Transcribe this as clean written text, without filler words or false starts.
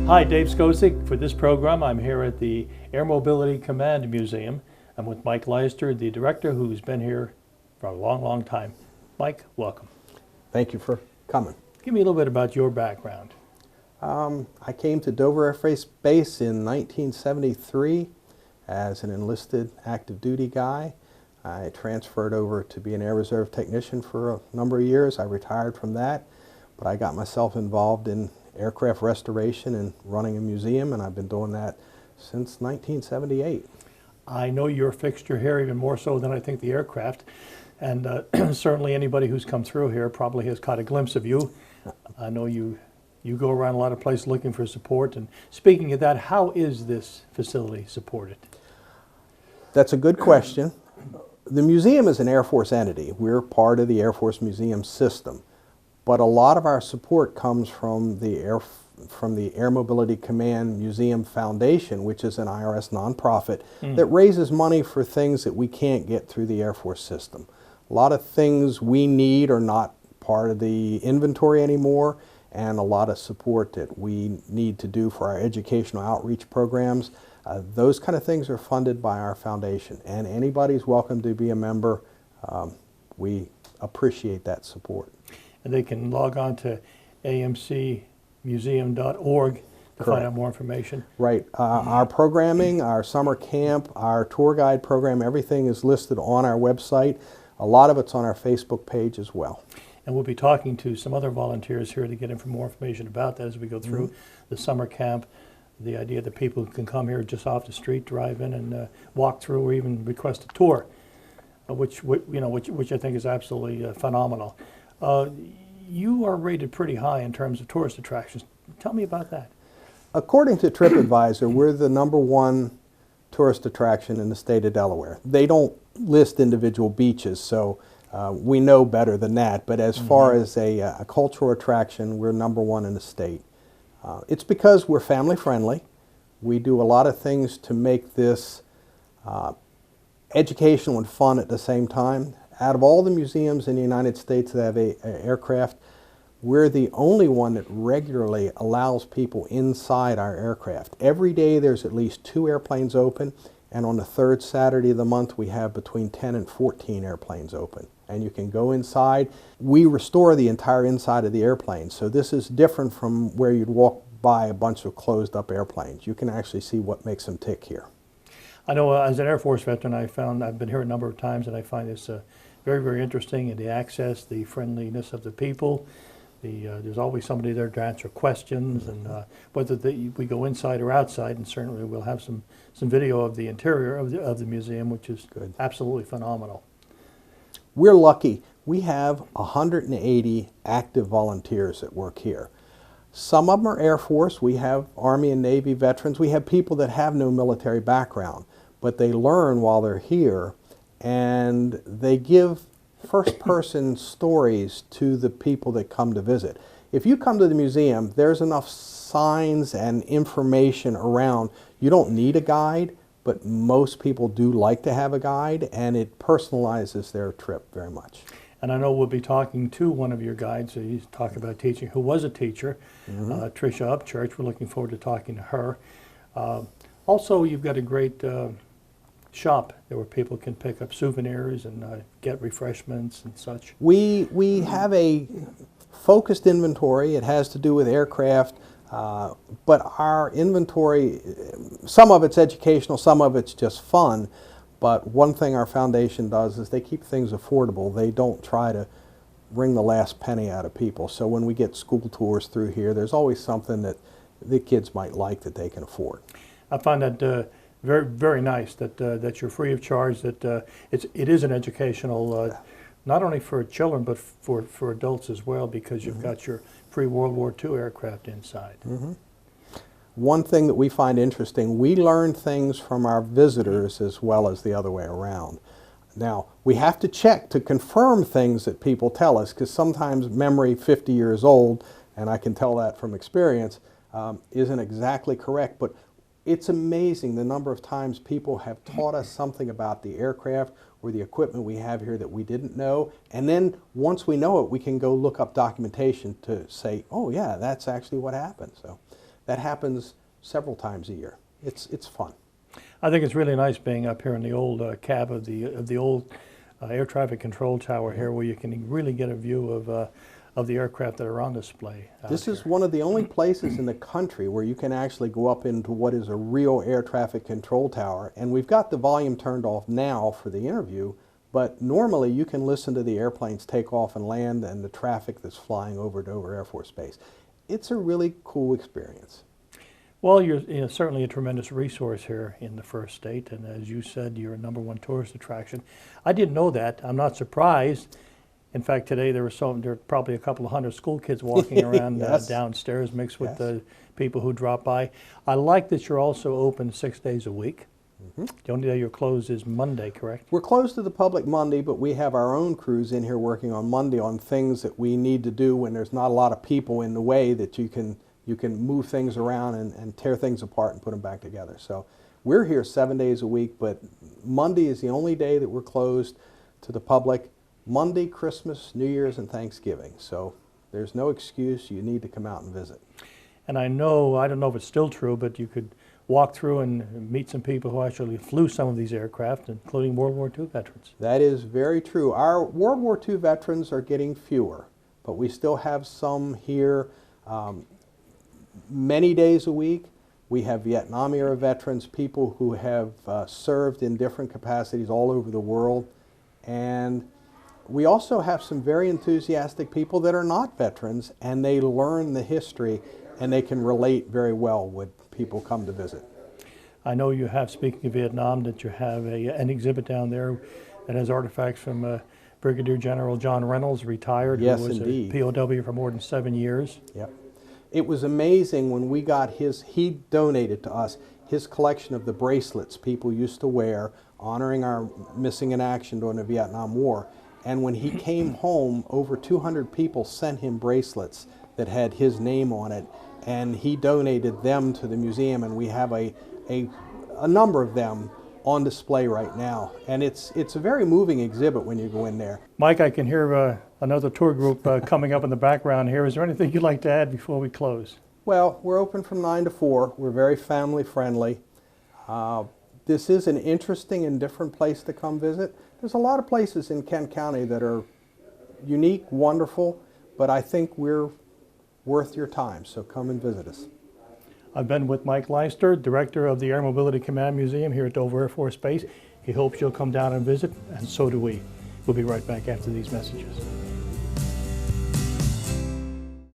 Hi, Dave Skocik. For this program, I'm here at the Air Mobility Command Museum. I'm with Mike Leister, the director, who's been here for a long, long time. Mike, welcome. Thank you for coming. Give me a little bit about your background. I came to Dover Air Force Base in 1973 as an enlisted active duty guy. I transferred over to be an Air Reserve technician for a number of years. I retired from that, but I got myself involved in aircraft restoration and running a museum, and I've been doing that since 1978. I know you're a fixture here even more so than I think the aircraft, and certainly anybody who's come through here probably has caught a glimpse of you. I know you go around a lot of places looking for support, and speaking of that, how is this facility supported? That's a good question. The museum is an Air Force entity. We're part of the Air Force Museum system, but a lot of our support comes from the Air Mobility Command Museum Foundation, which is an IRS nonprofit that raises money for things that we can't get through the Air Force system. A lot of things we need are not part of the inventory anymore, and a lot of support that we need to do for our educational outreach programs. Those kind of things are funded by our foundation, and anybody's welcome to be a member. We appreciate that support. And they can log on to amcmuseum.org to find out more information. Right. Our programming, our summer camp, our tour guide program, everything is listed on our website. A lot of it's on our Facebook page as well. And we'll be talking to some other volunteers here to get more information about that as we go through the summer camp. The idea that people can come here just off the street, drive in, and walk through, or even request a tour, which I think is absolutely phenomenal. You are rated pretty high in terms of tourist attractions. Tell me about that. According to TripAdvisor, we're the #1 tourist attraction in the state of Delaware. They don't list individual beaches, so we know better than that. But as far as a cultural attraction, we're #1 in the state. It's because we're family friendly. We do a lot of things to make this educational and fun at the same time. Out of all the museums in the United States that have a aircraft, we're the only one that regularly allows people inside our aircraft. Every day there's at least 2 airplanes open, and on the 3rd Saturday of the month we have between 10 and 14 airplanes open. And you can go inside. We restore the entire inside of the airplane, so this is different from where you'd walk by a bunch of closed up airplanes. You can actually see what makes them tick here. I know as an Air Force veteran, I've been here a number of times, and I find this very, very interesting, and the access, the friendliness of the people. There's always somebody there to answer questions, and whether we go inside or outside, and certainly we'll have some video of the interior of the museum, which is absolutely phenomenal. We're lucky. We have 180 active volunteers that work here. Some of them are Air Force. We have Army and Navy veterans. We have people that have no military background, but they learn while they're here, and they give first-person stories to the people that come to visit. If you come to the museum, there's enough signs and information around. You don't need a guide, but most people do like to have a guide, and it personalizes their trip very much. And I know we'll be talking to one of your guides. He's talking about teaching, who was a teacher, Tricia Upchurch. We're looking forward to talking to her. Also, you've got a great shop there where people can pick up souvenirs and get refreshments and such. We have a focused inventory. It has to do with aircraft, but our inventory, some of it's educational, some of it's just fun. But one thing our foundation does is they keep things affordable. They don't try to wring the last penny out of people. So when we get school tours through here, there's always something that the kids might like that they can afford. I find that very, very nice that you're free of charge, that it is an educational, not only for children, but for adults as well, because you've got your pre-World War II aircraft inside. One thing that we find interesting, we learn things from our visitors as well as the other way around. Now, we have to check to confirm things that people tell us, because sometimes memory 50 years old, and I can tell that from experience, isn't exactly correct, but it's amazing the number of times people have taught us something about the aircraft or the equipment we have here that we didn't know, and then once we know it, we can go look up documentation to say, oh yeah, that's actually what happened. So That happens several times a year. It's fun. I think it's really nice being up here in the old cab of the old air traffic control tower here, where you can really get a view of the aircraft that are on display. This is one of the only places in the country where you can actually go up into what is a real air traffic control tower. And we've got the volume turned off now for the interview, but normally you can listen to the airplanes take off and land and the traffic that's flying over Dover Air Force Base. It's a really cool experience. Well, you're certainly a tremendous resource here in the First State, and as you said, you're a #1 tourist attraction. I didn't know that. I'm not surprised. In fact, today there were probably a couple of hundred school kids walking around Yes. downstairs, mixed with Yes. the people who drop by. I like that you're also open 6 days a week. The only day you're closed is Monday, correct? We're closed to the public Monday, but we have our own crews in here working on Monday on things that we need to do when there's not a lot of people in the way, that you can move things around and tear things apart and put them back together. So we're here 7 days a week, but Monday is the only day that we're closed to the public. Monday, Christmas, New Year's, and Thanksgiving. So there's no excuse. You need to come out and visit. And I don't know if it's still true, but you could walk through and meet some people who actually flew some of these aircraft, including World War II veterans. That is very true. Our World War II veterans are getting fewer, but we still have some here many days a week. We have Vietnam era veterans, people who have served in different capacities all over the world. And we also have some very enthusiastic people that are not veterans, and they learn the history and they can relate very well when people come to visit. I know you have, speaking of Vietnam, that you have an exhibit down there that has artifacts from Brigadier General John Reynolds, retired, Yes, who was indeed. a POW for more than 7 years. Yep. It was amazing when we got he donated to us his collection of the bracelets people used to wear honoring our missing in action during the Vietnam War. And when he came home, over 200 people sent him bracelets that had his name on it, and he donated them to the museum, and we have a number of them on display right now. And it's a very moving exhibit when you go in there. Mike, I can hear another tour group coming up in the background here. Is there anything you'd like to add before we close? Well, we're open from 9 to 4. We're very family friendly. This is an interesting and different place to come visit. There's a lot of places in Kent County that are unique, wonderful, but I think we're worth your time, so come and visit us. I've been with Mike Leister, Director of the Air Mobility Command Museum here at Dover Air Force Base. He hopes you'll come down and visit, and so do we. We'll be right back after these messages.